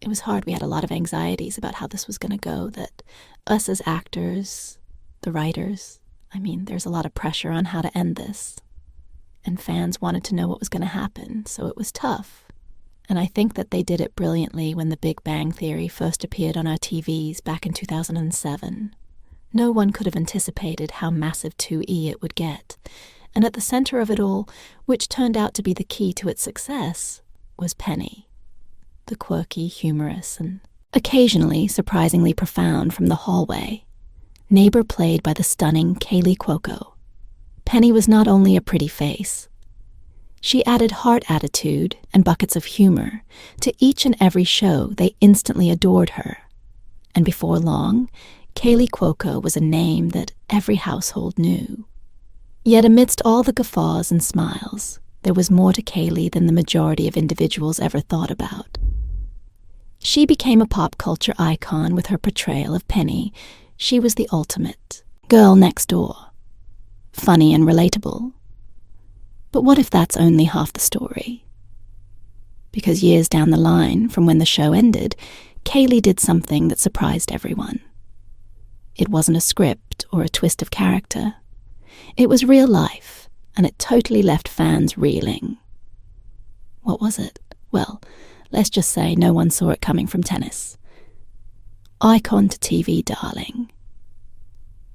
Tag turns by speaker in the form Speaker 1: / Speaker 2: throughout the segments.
Speaker 1: It was hard. We had a lot of anxieties about how this was going to go, that us as actors, the writers, there's a lot of pressure on how to end this. And fans wanted to know what was going to happen, so it was tough. And I think that they did it brilliantly when The Big Bang Theory first appeared on our TVs back in 2007. No one could have anticipated how massive 2E it would get. And at the center of it all, which turned out to be the key to its success, was Penny. The quirky, humorous, and occasionally surprisingly profound from the hallway, neighbor played by the stunning Kaley Cuoco. Penny was not only a pretty face. She added heart attitude and buckets of humor to each and every show. They instantly adored her. And before long, Kaley Cuoco was a name that every household knew. Yet amidst all the guffaws and smiles, there was more to Kaley than the majority of individuals ever thought about. She became a pop culture icon with her portrayal of Penny. She was the ultimate girl next door. Funny and relatable. But what if that's only half the story? Because years down the line, from when the show ended, Kaley did something that surprised everyone. It wasn't a script or a twist of character. It was real life, and it totally left fans reeling. What was it? Well, let's just say no one saw it coming from tennis. Icon to TV darling.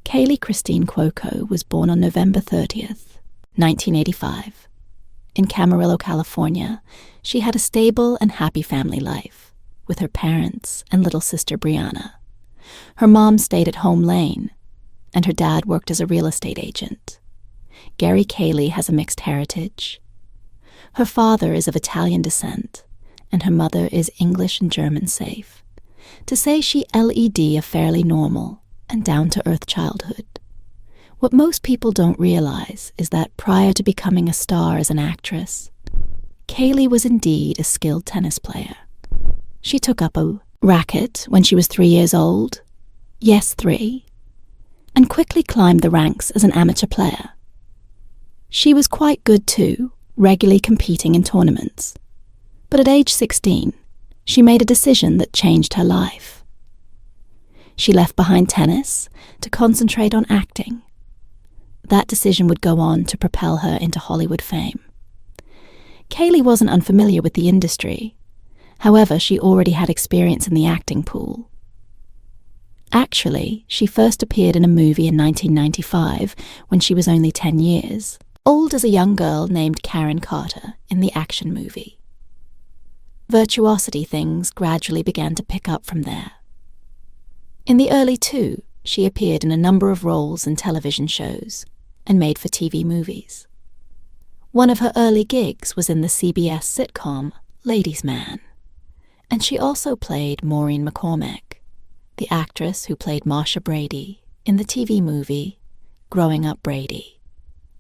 Speaker 1: Kaley Christine Cuoco was born on November 30th, 1985. In Camarillo, California, she had a stable and happy family life with her parents and little sister Brianna. Her mom stayed at home lane, and her dad worked as a real estate agent. Gary Kaley has a mixed heritage. Her father is of Italian descent, and her mother is English and German safe. To say she led a fairly normal and down-to-earth childhood. What most people don't realize is that prior to becoming a star as an actress, Kaley was indeed a skilled tennis player. She took up a racket when she was 3 years old, yes, 3, and quickly climbed the ranks as an amateur player. She was quite good too, regularly competing in tournaments. But at age 16, she made a decision that changed her life. She left behind tennis to concentrate on acting. That decision would go on to propel her into Hollywood fame. Kaley wasn't unfamiliar with the industry. However, she already had experience in the acting pool. Actually, she first appeared in a movie in 1995 when she was only 10 years, old as a young girl named Karen Carter in the action movie. Virtuosity things gradually began to pick up from there. In the early 2000s, she appeared in a number of roles in television shows and made-for-TV movies. One of her early gigs was in the CBS sitcom Ladies' Man, and she also played Maureen McCormick, the actress who played Marsha Brady in the TV movie Growing Up Brady.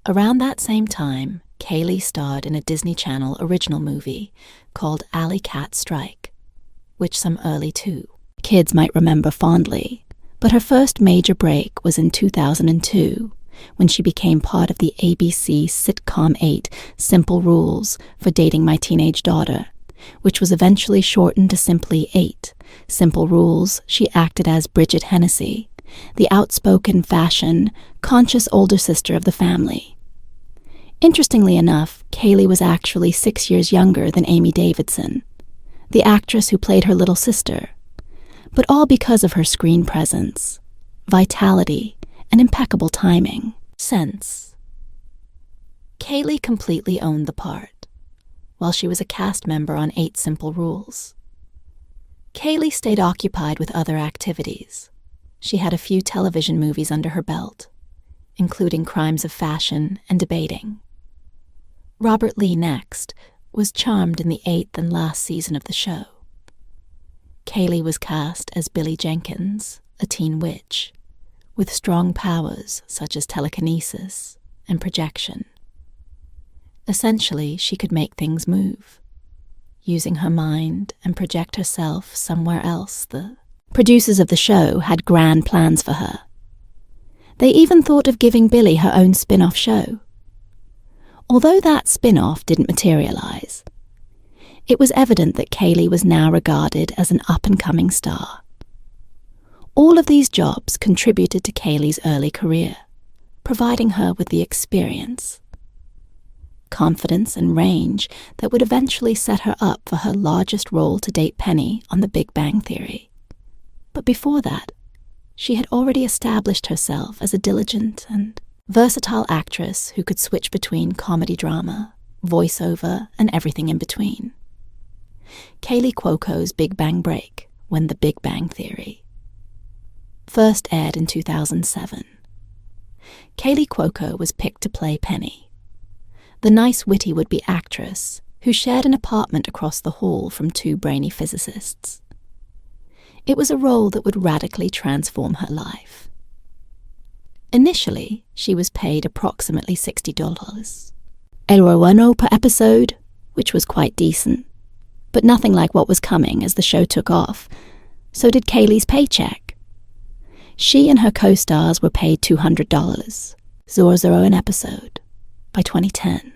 Speaker 1: Around that same time, Kaley starred in a Disney Channel original movie called Alley Cat Strike, which some early kids might remember fondly. But her first major break was in 2002, when she became part of the ABC sitcom 8 Simple Rules for Dating My Teenage Daughter, which was eventually shortened to simply 8. Simple Rules, she acted as Bridget Hennessy, the outspoken, fashion-conscious older sister of the family. Interestingly enough, Kaley was actually 6 years younger than Amy Davidson, the actress who played her little sister, but all because of her screen presence, vitality, and impeccable timing. Kaley completely owned the part, while she was a cast member on 8 Simple Rules. Kaley stayed occupied with other activities. She had a few television movies under her belt, including Crimes of Fashion and Debating. Robert Lee next was charmed in the 8th and last season of the show. Kaley was cast as Billie Jenkins, a teen witch, with strong powers such as telekinesis and projection. Essentially, she could make things move, using her mind and project herself somewhere else. The producers of the show had grand plans for her. They even thought of giving Billie her own spin-off show. Although that spin-off didn't materialize, It was evident that Kaley was now regarded as an up-and-coming star. All of these jobs contributed to Kaley's early career, providing her with the experience, confidence and range that would eventually set her up for her largest role to date Penny on The Big Bang Theory. But before that, she had already established herself as a diligent and versatile actress who could switch between comedy drama, voiceover, and everything in between. Kaley Cuoco's Big Bang Break, when The Big Bang Theory first aired in 2007. Kaley Cuoco was picked to play Penny, the nice, witty would-be actress who shared an apartment across the hall from two brainy physicists. It was a role that would radically transform her life. Initially, she was paid approximately $60. $1 bueno per episode, which was quite decent, but nothing like what was coming as the show took off. So did Kaley's paycheck. She and her co-stars were paid $200, $0 an episode, by 2010.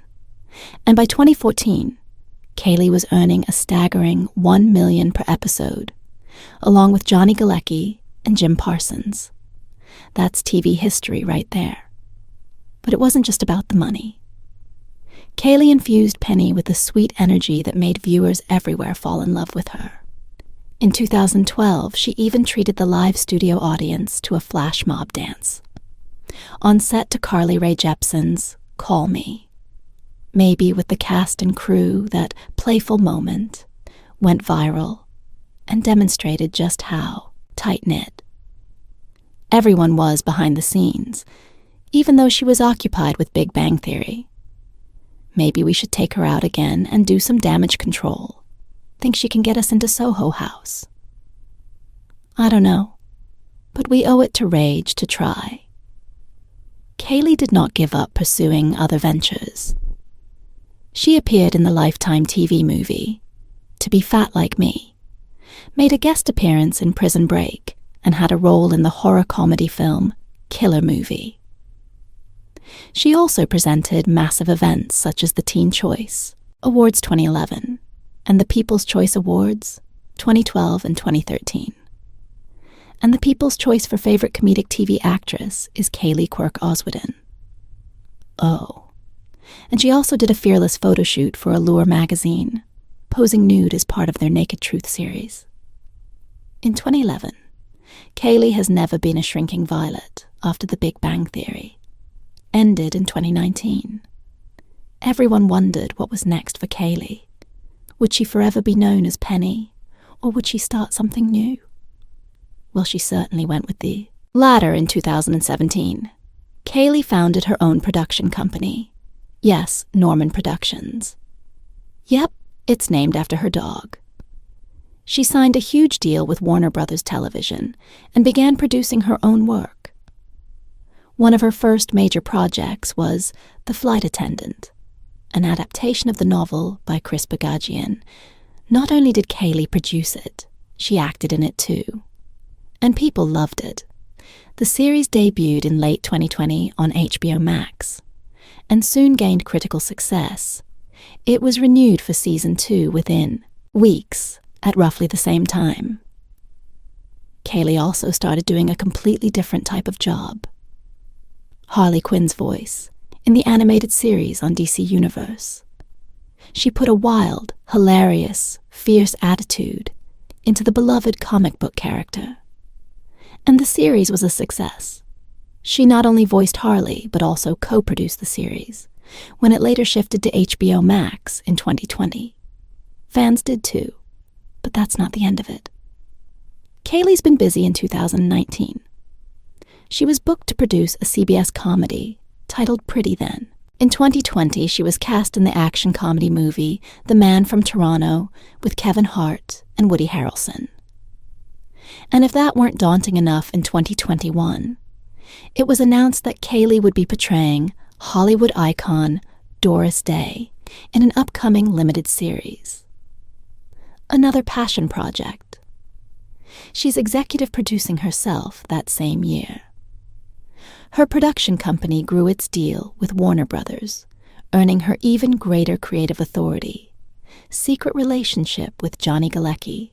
Speaker 1: And by 2014, Kaley was earning a staggering $1 million per episode, along with Johnny Galecki and Jim Parsons. That's TV history right there. But it wasn't just about the money. Kaley infused Penny with the sweet energy that made viewers everywhere fall in love with her. In 2012, she even treated the live studio audience to a flash mob dance. On set to Carly Rae Jepsen's Call Me. Maybe with the cast and crew, that playful moment went viral and demonstrated just how tight-knit everyone was behind the scenes, even though she was occupied with Big Bang Theory. Maybe we should take her out again and do some damage control. Think she can get us into Soho House? I don't know, but we owe it to Rage to try. Kaley did not give up pursuing other ventures. She appeared in the Lifetime TV movie, To Be Fat Like Me, made a guest appearance in Prison Break, and had a role in the horror comedy film Killer Movie. She also presented massive events such as the Teen Choice Awards 2011 and the People's Choice Awards 2012 and 2013. And the People's Choice for Favorite Comedic TV Actress is Kaley Cuoco Osweden. Oh. And she also did a fearless photo shoot for Allure magazine, posing nude as part of their Naked Truth series. In 2011, Kaley has never been a shrinking violet after The Big Bang Theory ended in 2019. Everyone wondered what was next for Kaley. Would she forever be known as Penny, or would she start something new? Well, she certainly went with the latter in 2017. Kaley founded her own production company. Yes, Norman Productions. Yep, it's named after her dog. She signed a huge deal with Warner Brothers Television and began producing her own work. One of her first major projects was The Flight Attendant, an adaptation of the novel by Chris Bagagian. Not only did Kaley produce it, she acted in it too. And people loved it. The series debuted in late 2020 on HBO Max, and soon gained critical success. It was renewed for season 2 within weeks, at roughly the same time. Kaley also started doing a completely different type of job. Harley Quinn's voice in the animated series on DC Universe. She put a wild, hilarious, fierce attitude into the beloved comic book character. And the series was a success. She not only voiced Harley, but also co-produced the series, when it later shifted to HBO Max in 2020. Fans did too, but that's not the end of it. Kaley's been busy in 2019. She was booked to produce a CBS comedy titled Pretty Then. In 2020, she was cast in the action comedy movie The Man from Toronto with Kevin Hart and Woody Harrelson. And if that weren't daunting enough in 2021, it was announced that Kaley would be portraying Hollywood icon Doris Day in an upcoming limited series. Another passion project. She's executive producing herself that same year. Her production company grew its deal with Warner Brothers, earning her even greater creative authority, secret relationship with Johnny Galecki,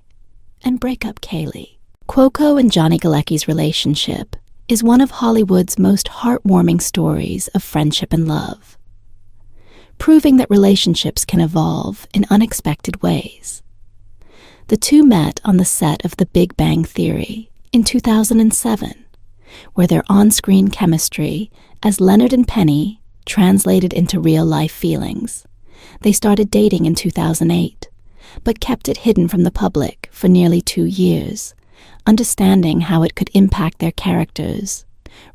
Speaker 1: and break up Kaley. Cuoco and Johnny Galecki's relationship is one of Hollywood's most heartwarming stories of friendship and love, proving that relationships can evolve in unexpected ways. The two met on the set of The Big Bang Theory in 2007, where their on-screen chemistry as Leonard and Penny translated into real-life feelings. They started dating in 2008, but kept it hidden from the public for nearly 2 years, understanding how it could impact their characters'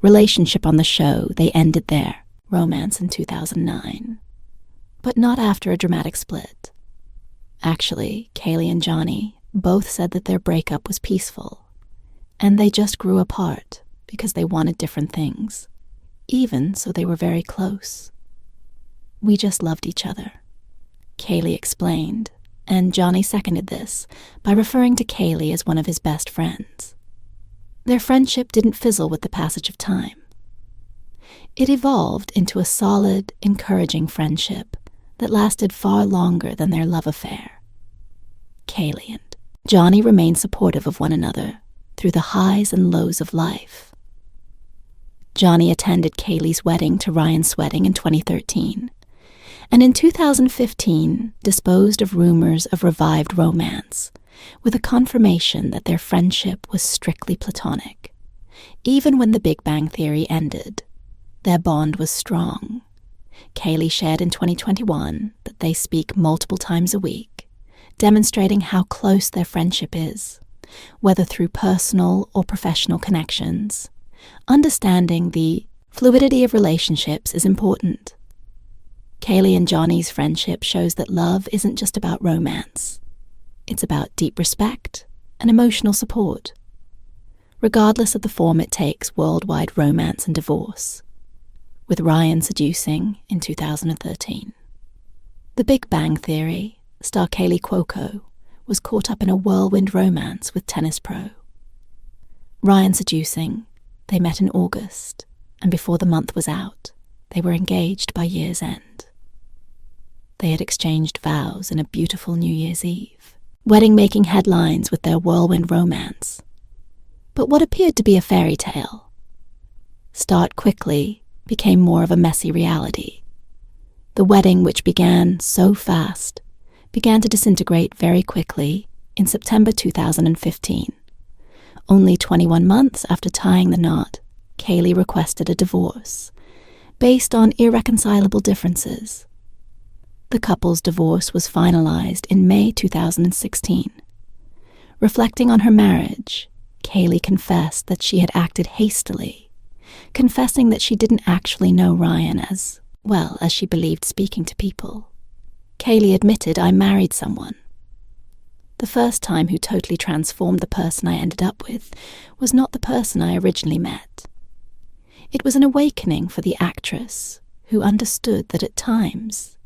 Speaker 1: relationship on the show. They ended their romance in 2009. But not after a dramatic split. Actually, Kaley and Johnny both said that their breakup was peaceful, and they just grew apart because they wanted different things. Even so, they were very close. "We just loved each other," Kaley explained, and Johnny seconded this by referring to Kaley as one of his best friends. Their friendship didn't fizzle with the passage of time. It evolved into a solid, encouraging friendship that lasted far longer than their love affair. Kaley and Johnny remained supportive of one another through the highs and lows of life. Johnny attended Kaley's wedding to Ryan Sweating in 2013, and in 2015 disposed of rumors of revived romance, with a confirmation that their friendship was strictly platonic. Even when The Big Bang Theory ended, their bond was strong. Kaley shared in 2021 that they speak multiple times a week, demonstrating how close their friendship is, whether through personal or professional connections. Understanding the fluidity of relationships is important. Kaley and Johnny's friendship shows that love isn't just about romance. It's about deep respect and emotional support, regardless of the form it takes: worldwide romance and divorce, with Ryan seducing in 2013. The Big Bang Theory star Kaley Cuoco was caught up in a whirlwind romance with tennis pro Ryan seducing. They met in August, and before the month was out, they were engaged by year's end. They had exchanged vows in a beautiful New Year's Eve, wedding making headlines with their whirlwind romance. But what appeared to be a fairy tale quickly became more of a messy reality. The wedding, which began so fast, began to disintegrate very quickly in September 2015. Only 21 months after tying the knot, Kaley requested a divorce, based on irreconcilable differences. The couple's divorce was finalized in May 2016. Reflecting on her marriage, Kaley confessed that she had acted hastily, confessing that she didn't actually know Ryan as well as she believed speaking to people. Kaley admitted, "I married someone. The first time who totally transformed the person I ended up with was not the person I originally met. It was an awakening for the actress, who understood that at times,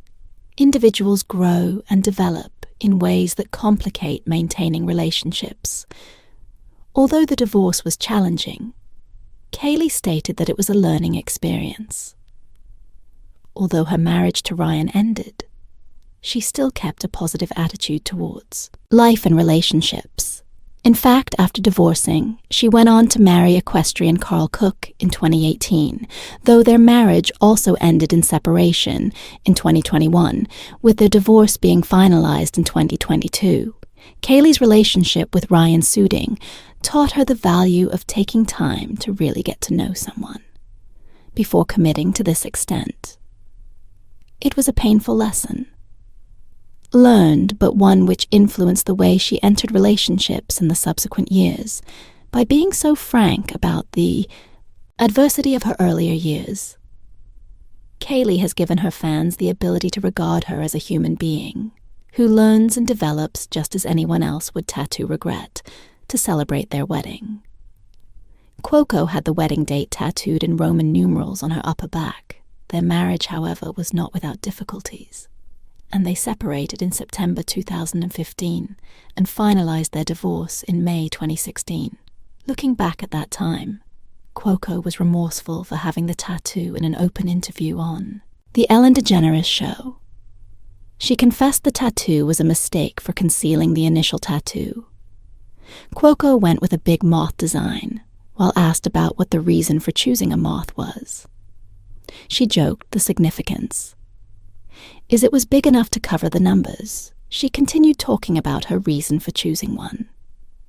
Speaker 1: individuals grow and develop in ways that complicate maintaining relationships." Although the divorce was challenging, Kaley stated that it was a learning experience. Although her marriage to Ryan ended, she still kept a positive attitude towards life and relationships. In fact, after divorcing, she went on to marry equestrian Carl Cook in 2018, though their marriage also ended in separation in 2021, with their divorce being finalized in 2022. Kaley's relationship with Ryan Suding taught her the value of taking time to really get to know someone before committing to this extent. It was a painful lesson, learned, but one which influenced the way she entered relationships in the subsequent years by being so frank about the adversity of her earlier years. Kaley has given her fans the ability to regard her as a human being who learns and develops just as anyone else would tattoo regret to celebrate their wedding. Cuoco had the wedding date tattooed in Roman numerals on her upper back. Their marriage, however, was not without difficulties, and they separated in September 2015 and finalized their divorce in May 2016. Looking back at that time, Cuoco was remorseful for having the tattoo in an open interview on The Ellen DeGeneres Show. She confessed the tattoo was a mistake for concealing the initial tattoo. Cuoco went with a big moth design, while asked about what the reason for choosing a moth was. She joked the significance. As it was big enough to cover the numbers, she continued talking about her reason for choosing one,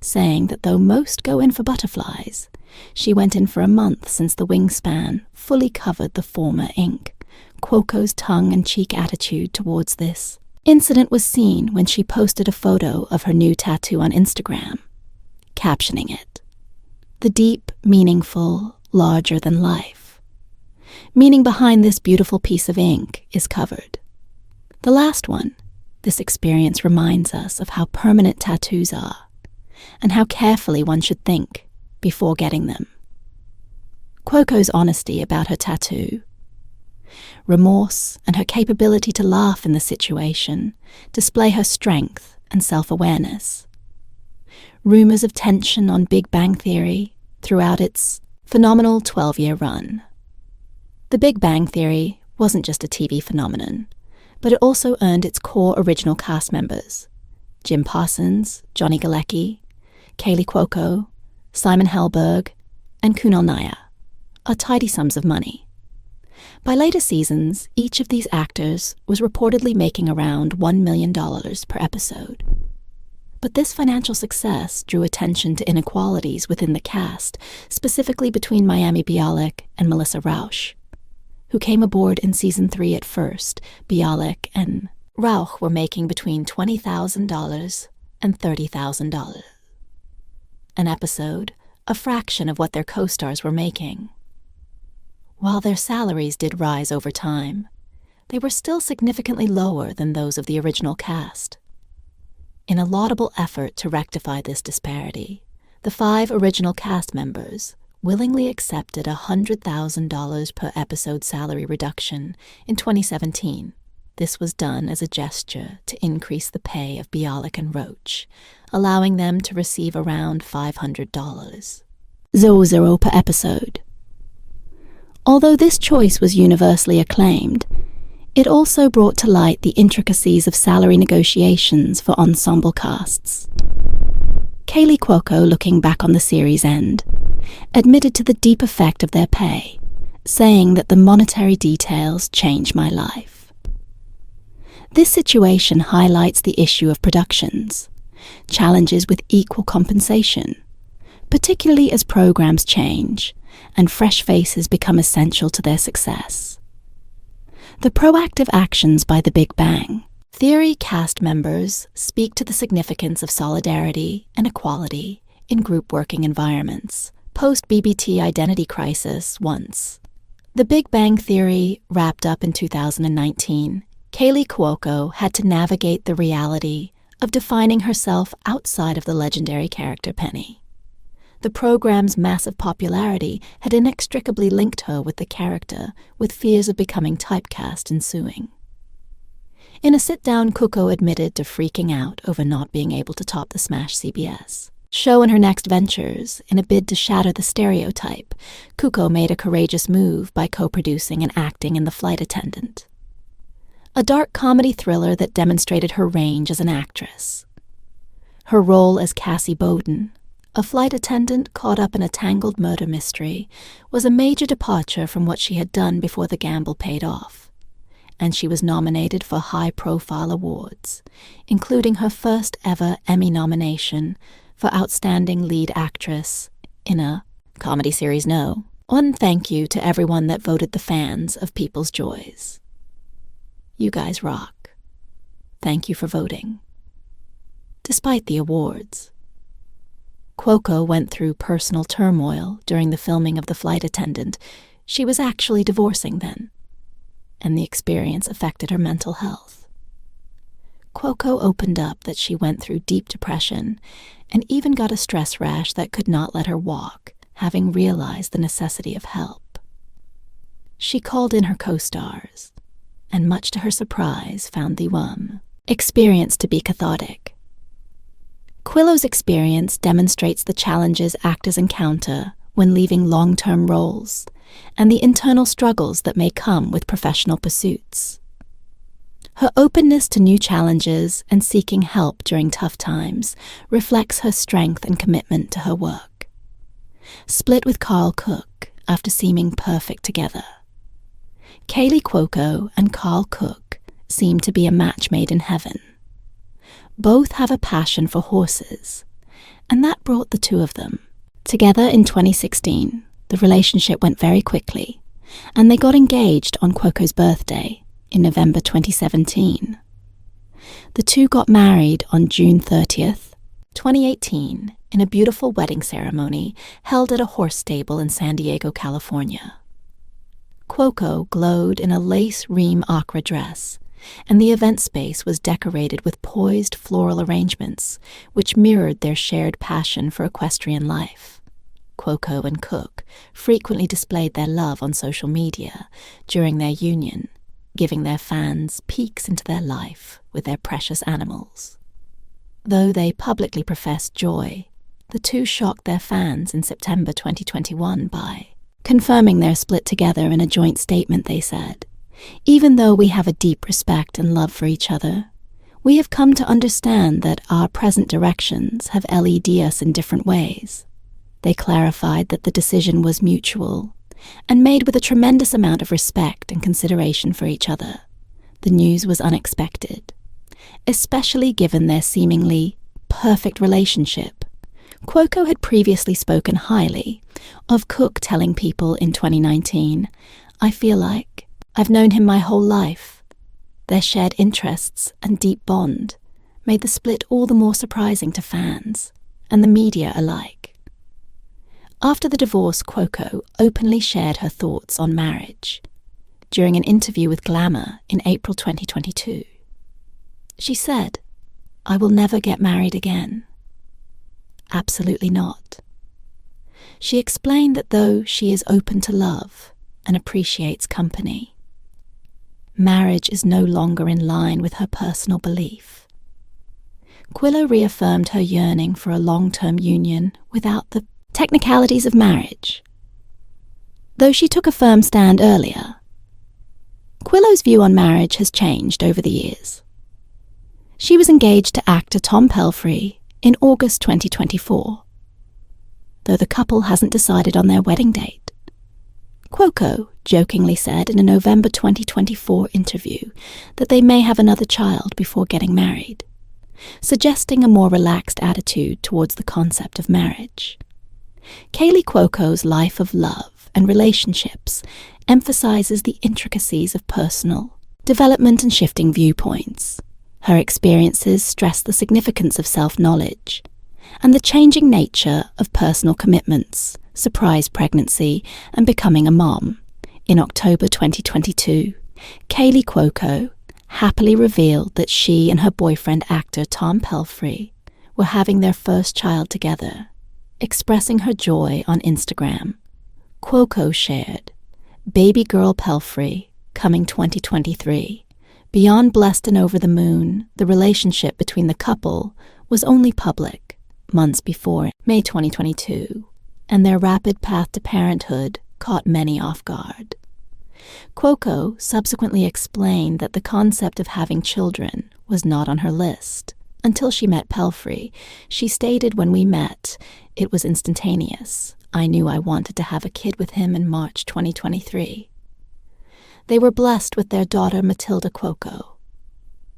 Speaker 1: saying that though most go in for butterflies, she went in for a month since the wingspan fully covered the former ink. Cuoco's tongue-in-cheek attitude towards this incident was seen when she posted a photo of her new tattoo on Instagram, captioning it, "The deep, meaningful, larger than life. Meaning behind this beautiful piece of ink is covered." The last one, this experience reminds us of how permanent tattoos are, and how carefully one should think before getting them. Cuoco's honesty about her tattoo, remorse, and her capability to laugh in the situation display her strength and self-awareness. Rumors of tension on Big Bang Theory throughout its phenomenal 12-year run. The Big Bang Theory wasn't just a TV phenomenon, but it also earned its core original cast members, Jim Parsons, Johnny Galecki, Kaley Cuoco, Simon Helberg, and Kunal Nair, are tidy sums of money. By later seasons, each of these actors was reportedly making around $1 million per episode. But this financial success drew attention to inequalities within the cast, specifically between Mayim Bialik and Melissa Rauch, who came aboard in season 3 at first. Bialik and Rauch were making between $20,000 and $30,000 an episode, a fraction of what their co-stars were making. While their salaries did rise over time, they were still significantly lower than those of the original cast. In a laudable effort to rectify this disparity, the 5 original cast members willingly accepted a $100,000 per episode salary reduction in 2017. This was done as a gesture to increase the pay of Bialik and Roach, allowing them to receive around $500. 00 per episode. Although this choice was universally acclaimed, it also brought to light the intricacies of salary negotiations for ensemble casts. Kaley Cuoco, looking back on the series' end, admitted to the deep effect of their pay, saying that the monetary details changed my life. This situation highlights the issue of productions, challenges with equal compensation, particularly as programs change and fresh faces become essential to their success. The proactive actions by the Big Bang Theory cast members speak to the significance of solidarity and equality in group working environments, post-BBT identity crisis once. The Big Bang Theory wrapped up in 2019. Kaley Cuoco had to navigate the reality of defining herself outside of the legendary character Penny. The program's massive popularity had inextricably linked her with the character, with fears of becoming typecast ensuing. In a sit-down, Cuoco admitted to freaking out over not being able to top the smash CBS show in her next ventures. In a bid to shatter the stereotype, Cuoco made a courageous move by co-producing and acting in The Flight Attendant, a dark comedy thriller that demonstrated her range as an actress. Her role as Cassie Bowden, a flight attendant caught up in a tangled murder mystery, was a major departure from what she had done before the gamble paid off, and she was nominated for high-profile awards, including her first ever Emmy nomination for Outstanding Lead Actress in a comedy series. One thank you to everyone that voted the fans of People's Joys. You guys rock. Thank you for voting. Despite the awards, Cuoco went through personal turmoil during the filming of The Flight Attendant. She was actually divorcing then, and the experience affected her mental health. Cuoco opened up that she went through deep depression and even got a stress rash that could not let her walk, having realized the necessity of help. She called in her co-stars, and much to her surprise found the experience to be cathartic. Quillo's experience demonstrates the challenges actors encounter when leaving long-term roles and the internal struggles that may come with professional pursuits. Her openness to new challenges and seeking help during tough times reflects her strength and commitment to her work. Split with Carl Cook after seeming perfect together. Kaley Cuoco and Carl Cook seem to be a match made in heaven. Both have a passion for horses, and that brought the two of them. Together in 2016, the relationship went very quickly, and they got engaged on Cuoco's birthday in November 2017. The two got married on June 30th, 2018, in a beautiful wedding ceremony held at a horse stable in San Diego, California. Cuoco glowed in a lace ream ochre dress, and the event space was decorated with poised floral arrangements which mirrored their shared passion for equestrian life. Cuoco and Cook frequently displayed their love on social media during their union, giving their fans peeks into their life with their precious animals. Though they publicly professed joy, the two shocked their fans in September 2021 by confirming their split together in a joint statement. They said, "Even though we have a deep respect and love for each other, we have come to understand that our present directions have led us in different ways." They clarified that the decision was mutual and made with a tremendous amount of respect and consideration for each other. The news was unexpected, especially given their seemingly perfect relationship. Cuoco had previously spoken highly of Cook, telling People in 2019, "I feel like I've known him my whole life." Their shared interests and deep bond made the split all the more surprising to fans and the media alike. After the divorce, Cuoco openly shared her thoughts on marriage during an interview with Glamour in April 2022. She said, "I will never get married again." Absolutely not. She explained that though she is open to love and appreciates company, marriage is no longer in line with her personal belief. Cuoco reaffirmed her yearning for a long-term union without the technicalities of marriage. Though she took a firm stand earlier, Cuoco's view on marriage has changed over the years. She was engaged to actor Tom Pelphrey in August 2024, though the couple hasn't decided on their wedding date. Cuoco jokingly said in a November 2024 interview that they may have another child before getting married, suggesting a more relaxed attitude towards the concept of marriage. Kaley Cuoco's life of love and relationships emphasizes the intricacies of personal development and shifting viewpoints. Her experiences stress the significance of self-knowledge and the changing nature of personal commitments, surprise pregnancy, and becoming a mom. In October 2022, Kaley Cuoco happily revealed that she and her boyfriend, actor Tom Pelphrey, were having their first child together. Expressing her joy on Instagram, Cuoco shared, "Baby girl Pelphrey, coming 2023. Beyond blessed and over the moon, the relationship between the couple was only public months before May 2022, and their rapid path to parenthood caught many off guard." Cuoco subsequently explained that the concept of having children was not on her list until she met Pelphrey. She stated, "When we met, it was instantaneous. I knew I wanted to have a kid with him in March 2023. They were blessed with their daughter Matilda Cuoco.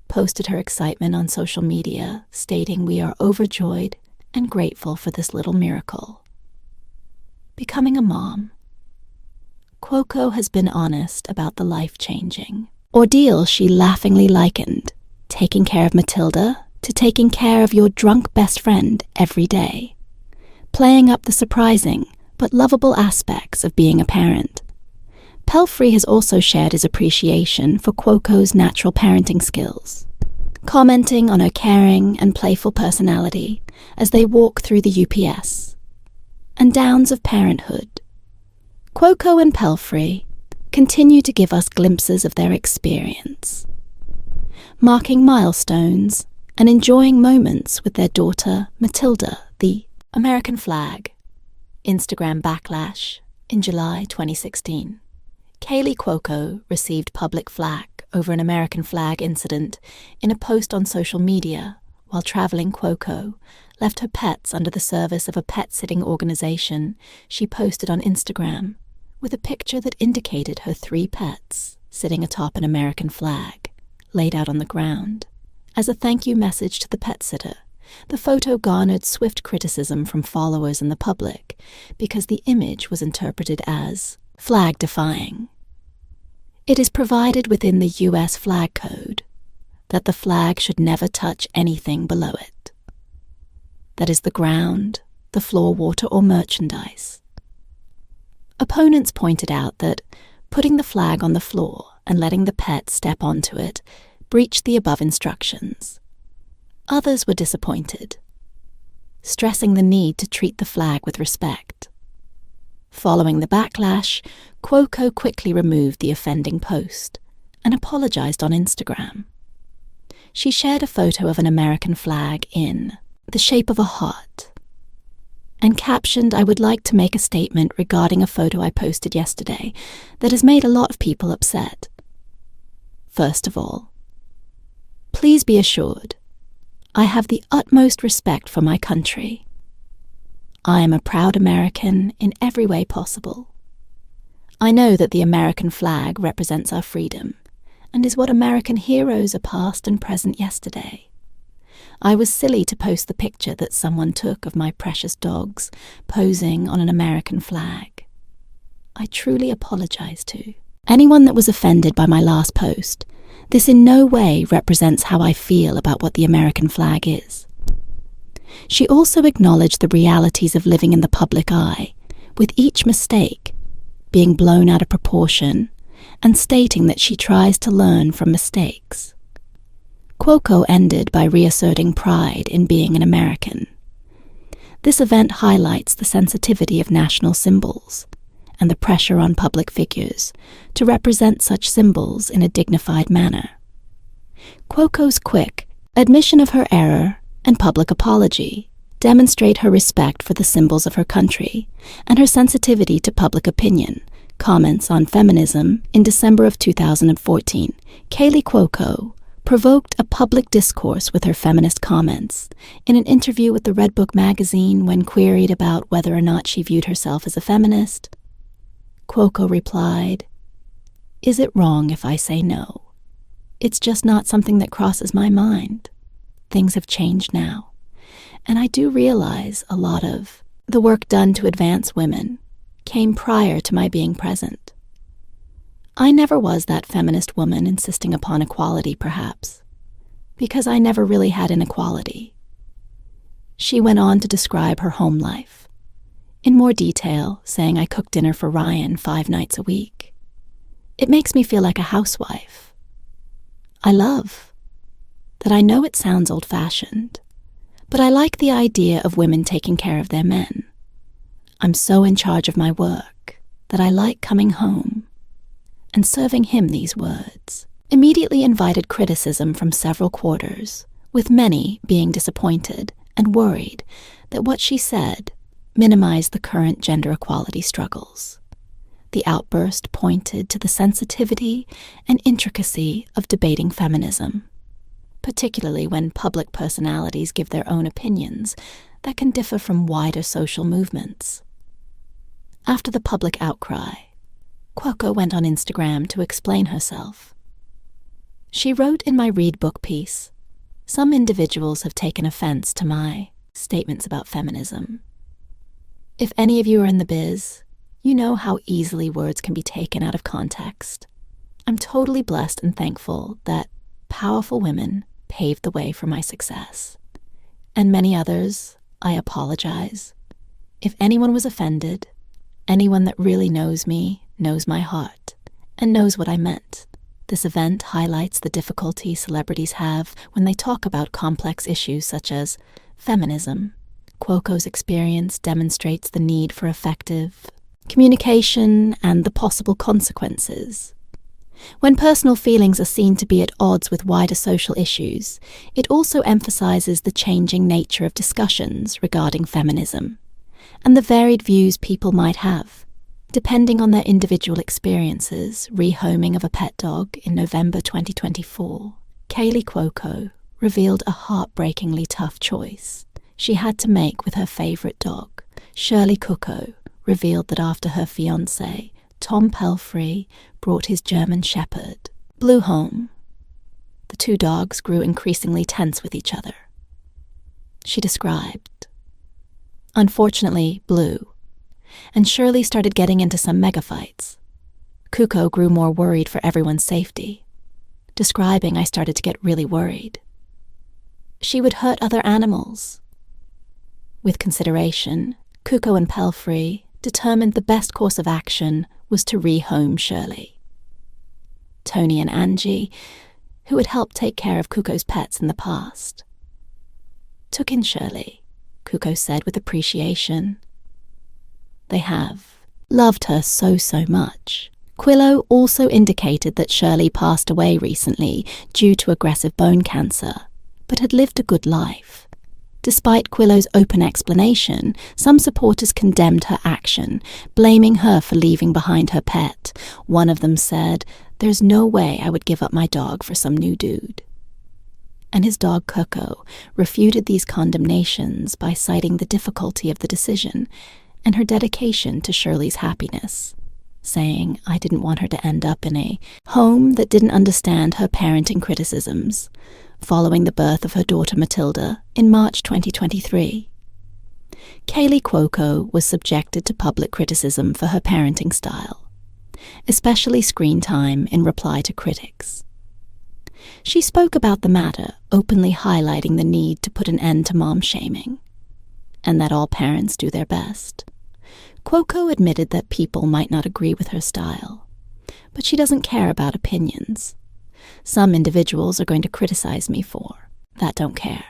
Speaker 1: Posted her excitement on social media, stating, "We are overjoyed and grateful for this little miracle." Becoming a mom. Cuoco has been honest about the life-changing ordeal she laughingly likened taking care of Matilda to taking care of your drunk best friend every day, playing up the surprising but lovable aspects of being a parent. Pelphrey has also shared his appreciation for Cuoco's natural parenting skills, commenting on her caring and playful personality as they walk through the UPS and downs of parenthood. Cuoco and Pelphrey continue to give us glimpses of their experience, marking milestones and enjoying moments with their daughter Matilda. The American flag. Instagram backlash in July 2016. Kaley Cuoco received public flack over an American flag incident in a post on social media while traveling. Cuoco left her pets under the service of a pet-sitting organization she posted on Instagram with a picture that indicated her 3 pets sitting atop an American flag laid out on the ground. As a thank you message to the pet sitter, the photo garnered swift criticism from followers and the public because the image was interpreted as flag-defying. It is provided within the U.S. Flag Code that the flag should never touch anything below it. That is the ground, the floor, water, or merchandise. Opponents pointed out that putting the flag on the floor and letting the pet step onto it breached the above instructions. Others were disappointed, stressing the need to treat the flag with respect. Following the backlash, Cuoco quickly removed the offending post and apologized on Instagram. She shared a photo of an American flag in the shape of a heart and captioned, "I would like to make a statement regarding a photo I posted yesterday that has made a lot of people upset. First of all, please be assured, I have the utmost respect for my country. I am a proud American in every way possible. I know that the American flag represents our freedom and is what American heroes are past and present yesterday. I was silly to post the picture that someone took of my precious dogs posing on an American flag. I truly apologize to anyone that was offended by my last post. This in no way represents how I feel about what the American flag is." She also acknowledged the realities of living in the public eye, with each mistake being blown out of proportion, and stating that she tries to learn from mistakes. Cuoco ended by reasserting pride in being an American. This event highlights the sensitivity of national symbols and the pressure on public figures to represent such symbols in a dignified manner. Cuoco's quick admission of her error and public apology demonstrate her respect for the symbols of her country and her sensitivity to public opinion. Comments on feminism in December of 2014, Kaley Cuoco provoked a public discourse with her feminist comments in an interview with the Red Book magazine when queried about whether or not she viewed herself as a feminist. Cuoco replied, "Is it wrong if I say no? It's just not something that crosses my mind. Things have changed now, and I do realize a lot of the work done to advance women came prior to my being present. I never was that feminist woman insisting upon equality, perhaps, because I never really had inequality." She went on to describe her home life in more detail, saying, "I cook dinner for Ryan 5 nights a week. It makes me feel like a housewife. I love that. I know it sounds old-fashioned, but I like the idea of women taking care of their men. I'm so in charge of my work that I like coming home and serving him these words." Immediately invited criticism from several quarters, with many being disappointed and worried that what she said minimized the current gender equality struggles. The outburst pointed to the sensitivity and intricacy of debating feminism, particularly when public personalities give their own opinions that can differ from wider social movements. After the public outcry, Cuoco went on Instagram to explain herself. She wrote in my Read Book piece, "Some individuals have taken offense to my statements about feminism. If any of you are in the biz, you know how easily words can be taken out of context. I'm totally blessed and thankful that powerful women paved the way for my success. And many others, I apologize. If anyone was offended, anyone that really knows me knows my heart and knows what I meant. This event highlights the difficulty celebrities have when they talk about complex issues such as feminism. Cuoco's experience demonstrates the need for effective communication and the possible consequences. When personal feelings are seen to be at odds with wider social issues, it also emphasizes the changing nature of discussions regarding feminism and the varied views people might have. Depending on their individual experiences, rehoming of a pet dog in November 2024, Kaley Cuoco revealed a heartbreakingly tough choice she had to make with her favorite dog. Kaley Cuoco revealed that after her fiancé, Tom Pelfrey, brought his German Shepherd, Blue, home, the two dogs grew increasingly tense with each other. She described, "Unfortunately, Blue and Shirley started getting into some mega fights. Cuoco grew more worried for everyone's safety, describing, I started to get really worried. She would hurt other animals. With consideration, Cuoco and Pelfrey determined the best course of action was to rehome Shirley. Tony and Angie, who had helped take care of Cuoco's pets in the past, took in Shirley," Cuoco said with appreciation. "They have loved her so much." Quillo also indicated that Shirley passed away recently due to aggressive bone cancer, but had lived a good life. Despite Quillo's open explanation, some supporters condemned her action, blaming her for leaving behind her pet. One of them said, "There's no way I would give up my dog for some new dude." And his dog Cuoco refuted these condemnations by citing the difficulty of the decision and her dedication to Shirley's happiness, saying, "I didn't want her to end up in a home that didn't understand her parenting criticisms," following the birth of her daughter Matilda in March 2023. Kaley Cuoco was subjected to public criticism for her parenting style, especially screen time in reply to critics. She spoke about the matter, openly highlighting the need to put an end to mom-shaming, and that all parents do their best. Cuoco admitted that people might not agree with her style, but she doesn't care about opinions. "Some individuals are going to criticize me for that don't care."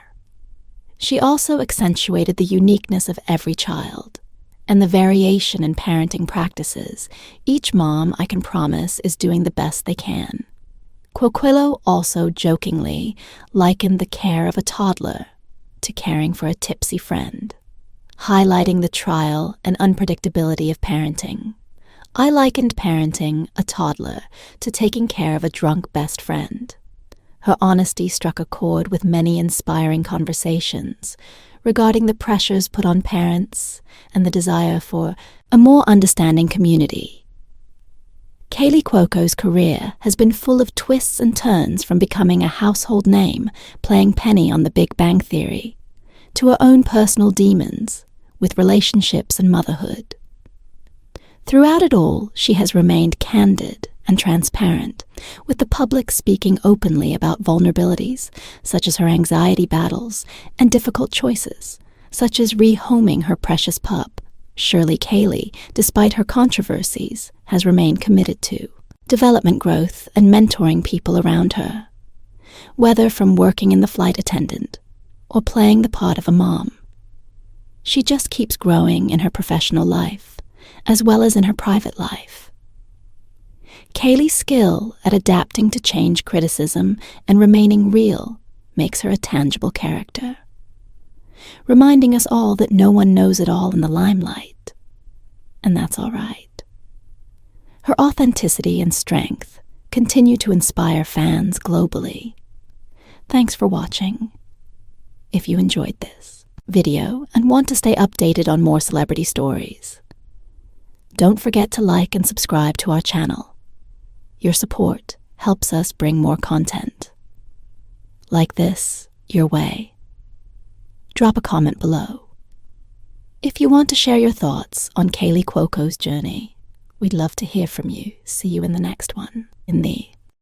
Speaker 1: She also accentuated the uniqueness of every child and the variation in parenting practices. "Each mom, I can promise, is doing the best they can." Quillo also jokingly likened the care of a toddler to caring for a tipsy friend, highlighting the trial and unpredictability of parenting. "I likened parenting a toddler to taking care of a drunk best friend." Her honesty struck a chord with many inspiring conversations regarding the pressures put on parents and the desire for a more understanding community. Kaley Cuoco's career has been full of twists and turns, from becoming a household name, playing Penny on The Big Bang Theory, to her own personal demons with relationships and motherhood. Throughout it all, she has remained candid and transparent, with the public speaking openly about vulnerabilities, such as her anxiety battles, and difficult choices, such as rehoming her precious pup. Shirley Kaley, despite her controversies, has remained committed to development growth and mentoring people around her, whether from working in the flight attendant or playing the part of a mom. She just keeps growing in her professional life, as well as in her private life. Kaley's skill at adapting to change criticism and remaining real makes her a tangible character, reminding us all that no one knows it all in the limelight, and that's all right. Her authenticity and strength continue to inspire fans globally. Thanks for watching. If you enjoyed this video and want to stay updated on more celebrity stories, don't forget to like and subscribe to our channel. Your support helps us bring more content like this your way. Drop a comment below. If you want to share your thoughts on Kaley Cuoco's journey, we'd love to hear from you. See you in the next one. In the